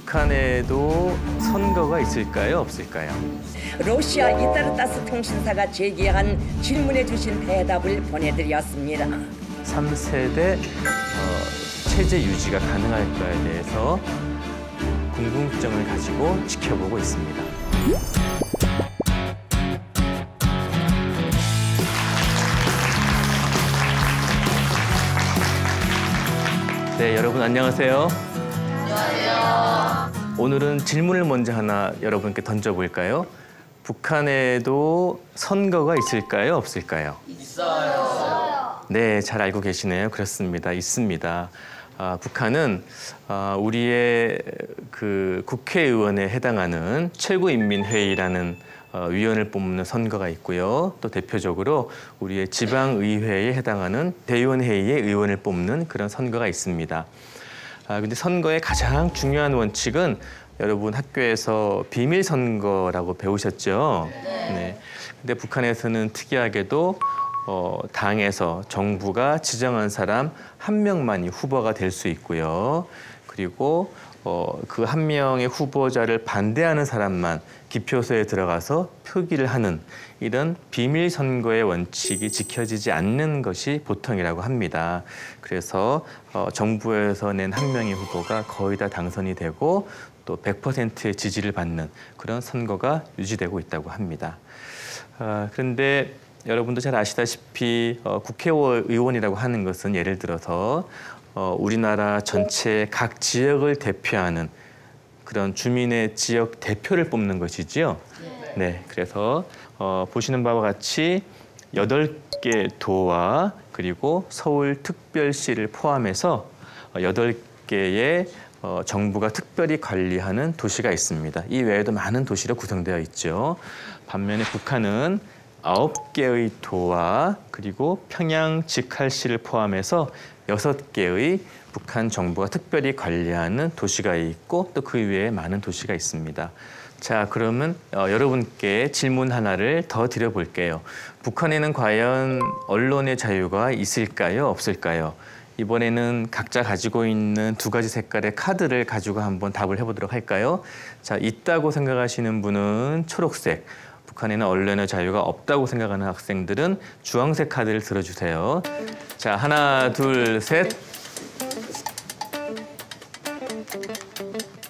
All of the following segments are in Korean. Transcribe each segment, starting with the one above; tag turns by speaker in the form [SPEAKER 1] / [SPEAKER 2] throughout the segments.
[SPEAKER 1] 북한에도 선거가 있을까요, 없을까요?
[SPEAKER 2] 러시아 이타르타스 통신사가 제기한 질문에 주신 대답을 보내드렸습니다.
[SPEAKER 1] 3세대 체제 유지가 가능할까에 대해서 궁금증을 가지고 지켜보고 있습니다. 네, 여러분 안녕하세요. 안녕하세요. 오늘은 질문을 먼저 하나 여러분께 던져볼까요? 북한에도 선거가 있을까요, 없을까요? 있어요. 네, 잘 알고 계시네요. 그렇습니다. 있습니다. 북한은 우리의 그 국회의원에 해당하는 최고인민회의라는 위원을 뽑는 선거가 있고요. 또 대표적으로 우리의 지방의회에 해당하는 대의원회의의 의원을 뽑는 그런 선거가 있습니다. 근데 선거의 가장 중요한 원칙은 여러분 학교에서 비밀 선거라고 배우셨죠? 네. 근데 북한에서는 특이하게도 당에서 정부가 지정한 사람 한 명만이 후보가 될 수 있고요. 그리고 그 한 명의 후보자를 반대하는 사람만 기표소에 들어가서 표기를 하는 이런 비밀 선거의 원칙이 지켜지지 않는 것이 보통이라고 합니다. 그래서 정부에서 낸 한 명의 후보가 거의 다 당선이 되고 또 100%의 지지를 받는 그런 선거가 유지되고 있다고 합니다. 그런데 여러분도 잘 아시다시피 국회의원이라고 하는 것은 예를 들어서 우리나라 전체 각 지역을 대표하는 그런 주민의 지역 대표를 뽑는 것이지요. 네, 그래서 보시는 바와 같이 8개 도와 그리고 서울특별시를 포함해서 8개의 정부가 특별히 관리하는 도시가 있습니다. 이 외에도 많은 도시로 구성되어 있죠. 반면에 북한은 9개의 도와 그리고 평양 직할시를 포함해서 6개의 북한 정부가 특별히 관리하는 도시가 있고 또 그 외에 많은 도시가 있습니다. 자, 그러면 여러분께 질문 하나를 더 드려볼게요. 북한에는 과연 언론의 자유가 있을까요, 없을까요? 이번에는 각자 가지고 있는 2가지 색깔의 카드를 가지고 한번 답을 해보도록 할까요? 자, 있다고 생각하시는 분은 초록색, 북한에는 언론의 자유가 없다고 생각하는 학생들은 주황색 카드를 들어주세요. 자, 하나, 둘, 셋.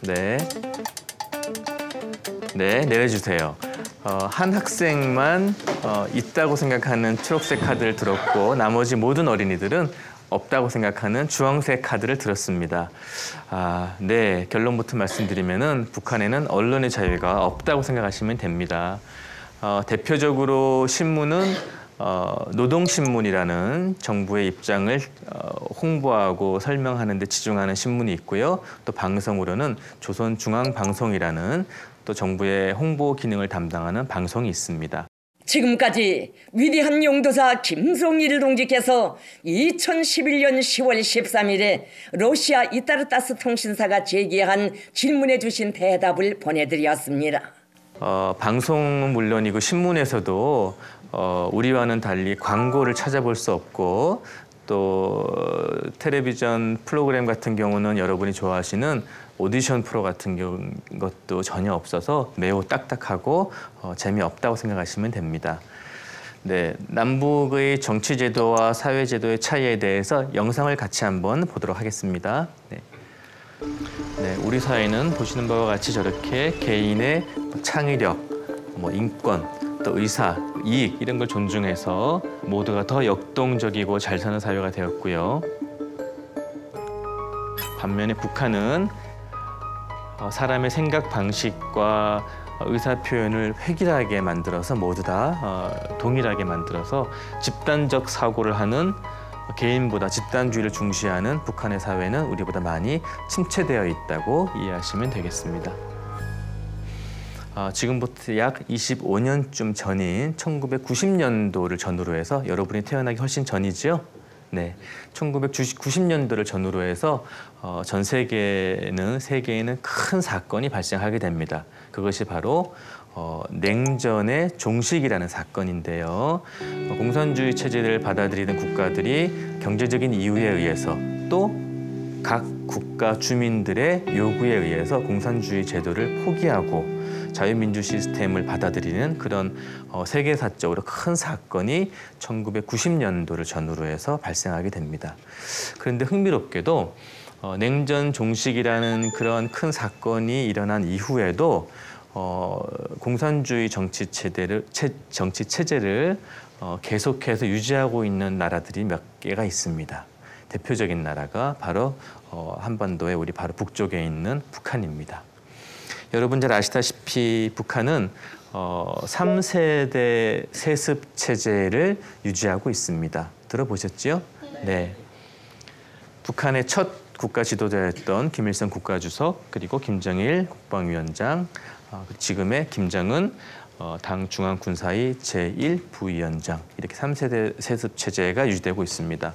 [SPEAKER 1] 네. 네, 내려주세요. 한 학생만 있다고 생각하는 초록색 카드를 들었고 나머지 모든 어린이들은 없다고 생각하는 주황색 카드를 들었습니다. 네, 결론부터 말씀드리면은 북한에는 언론의 자유가 없다고 생각하시면 됩니다. 대표적으로 신문은 노동신문이라는 정부의 입장을 홍보하고 설명하는 데 치중하는 신문이 있고요. 또 방송으로는 조선중앙방송이라는 또 정부의 홍보 기능을 담당하는 방송이 있습니다.
[SPEAKER 2] 지금까지 위대한 용도사 김성일 동지께서 2011년 10월 13일에 러시아 이타르타스 통신사가 제기한 질문에 주신 대답을 보내드렸습니다.
[SPEAKER 1] 방송은 물론이고 신문에서도 우리와는 달리 광고를 찾아볼 수 없고 또 텔레비전 프로그램 같은 경우는 여러분이 좋아하시는 오디션 프로 같은 것도 전혀 없어서 매우 딱딱하고 재미없다고 생각하시면 됩니다. 네, 남북의 정치제도와 사회제도의 차이에 대해서 영상을 같이 한번 보도록 하겠습니다. 네, 우리 사회는 보시는 바와 같이 저렇게 개인의 창의력, 인권, 또 의사, 이익 이런 걸 존중해서 모두가 더 역동적이고 잘 사는 사회가 되었고요. 반면에 북한은 사람의 생각 방식과 의사 표현을 획일하게 만들어서 모두 다 동일하게 만들어서 집단적 사고를 하는 개인보다 집단주의를 중시하는 북한의 사회는 우리보다 많이 침체되어 있다고 이해하시면 되겠습니다. 지금부터 약 25년쯤 전인 1990년도를 전후로 해서 여러분이 태어나기 훨씬 전이죠? 네, 1990년도를 전후로 해서 전 세계에는 큰 사건이 발생하게 됩니다. 그것이 바로 냉전의 종식이라는 사건인데요. 공산주의 체제를 받아들이는 국가들이 경제적인 이유에 의해서 또 각 국가 주민들의 요구에 의해서 공산주의 제도를 포기하고 자유민주 시스템을 받아들이는 그런 세계사적으로 큰 사건이 1990년도를 전후로 해서 발생하게 됩니다. 그런데 흥미롭게도 냉전 종식이라는 그런 큰 사건이 일어난 이후에도 공산주의 정치 체제를 계속해서 유지하고 있는 나라들이 몇 개가 있습니다. 대표적인 나라가 바로 한반도의 우리 바로 북쪽에 있는 북한입니다. 여러분 잘 아시다시피 북한은 3세대 세습 체제를 유지하고 있습니다. 들어보셨지요? 네. 북한의 첫 국가 지도자였던 김일성 국가주석, 그리고 김정일 국방위원장, 지금의 김정은 당 중앙군사위 제1부위원장, 이렇게 3세대 세습 체제가 유지되고 있습니다.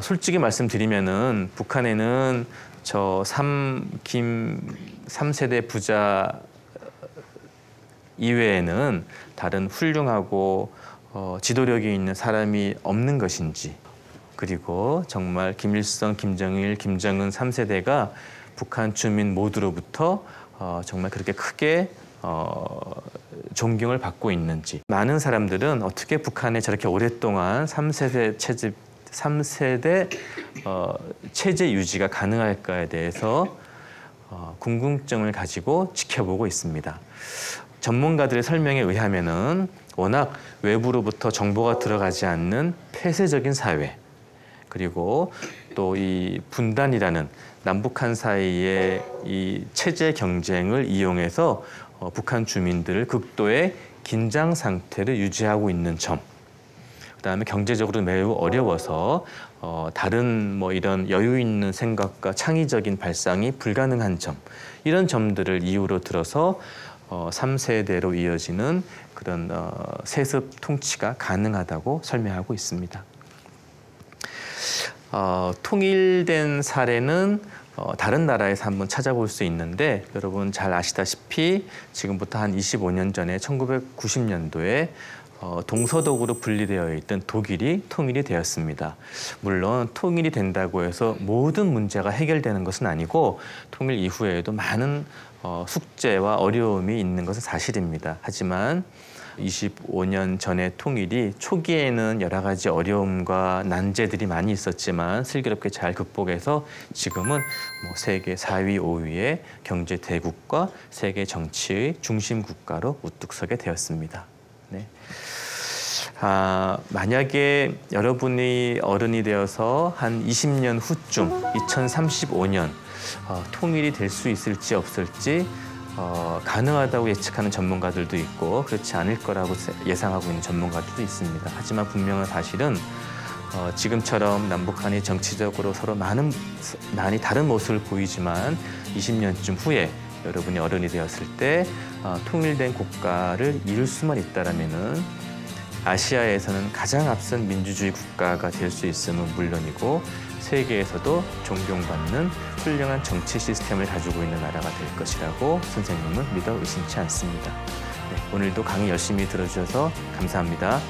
[SPEAKER 1] 솔직히 말씀드리면은 북한에는 저 3세대 부자 이외에는 다른 훌륭하고 지도력이 있는 사람이 없는 것인지, 그리고 정말 김일성, 김정일, 김정은 3세대가 북한 주민 모두로부터 정말 그렇게 크게 존경을 받고 있는지, 많은 사람들은 어떻게 북한에 저렇게 오랫동안 3세대 체제 유지가 가능할까에 대해서 궁금증을 가지고 지켜보고 있습니다. 전문가들의 설명에 의하면은 워낙 외부로부터 정보가 들어가지 않는 폐쇄적인 사회, 그리고 또 이 분단이라는 남북한 사이의 이 체제 경쟁을 이용해서 북한 주민들을 극도의 긴장 상태를 유지하고 있는 점, 그다음에 경제적으로 매우 어려워서 다른 뭐 이런 여유 있는 생각과 창의적인 발상이 불가능한 점, 이런 점들을 이유로 들어서 3세대로 이어지는 그런 세습 통치가 가능하다고 설명하고 있습니다. 통일된 사례는 다른 나라에서 한번 찾아볼 수 있는데, 여러분 잘 아시다시피 지금부터 한 25년 전에 1990년도에 동서독으로 분리되어 있던 독일이 통일이 되었습니다. 물론 통일이 된다고 해서 모든 문제가 해결되는 것은 아니고 통일 이후에도 많은 숙제와 어려움이 있는 것은 사실입니다. 하지만 25년 전의 통일이 초기에는 여러 가지 어려움과 난제들이 많이 있었지만 슬기롭게 잘 극복해서 지금은 뭐 세계 4위, 5위의 경제 대국과 세계 정치의 중심 국가로 우뚝 서게 되었습니다. 네. 만약에 여러분이 어른이 되어서 한 20년 후쯤 2035년 통일이 될 수 있을지 없을지 가능하다고 예측하는 전문가들도 있고 그렇지 않을 거라고 예상하고 있는 전문가들도 있습니다. 하지만 분명한 사실은 지금처럼 남북한이 정치적으로 서로 많이 다른 모습을 보이지만 20년쯤 후에 여러분이 어른이 되었을 때 통일된 국가를 이룰 수만 있다라면은 아시아에서는 가장 앞선 민주주의 국가가 될 수 있음은 물론이고 세계에서도 존경받는 훌륭한 정치 시스템을 가지고 있는 나라가 될 것이라고 선생님은 믿어 의심치 않습니다. 네, 오늘도 강의 열심히 들어주셔서 감사합니다.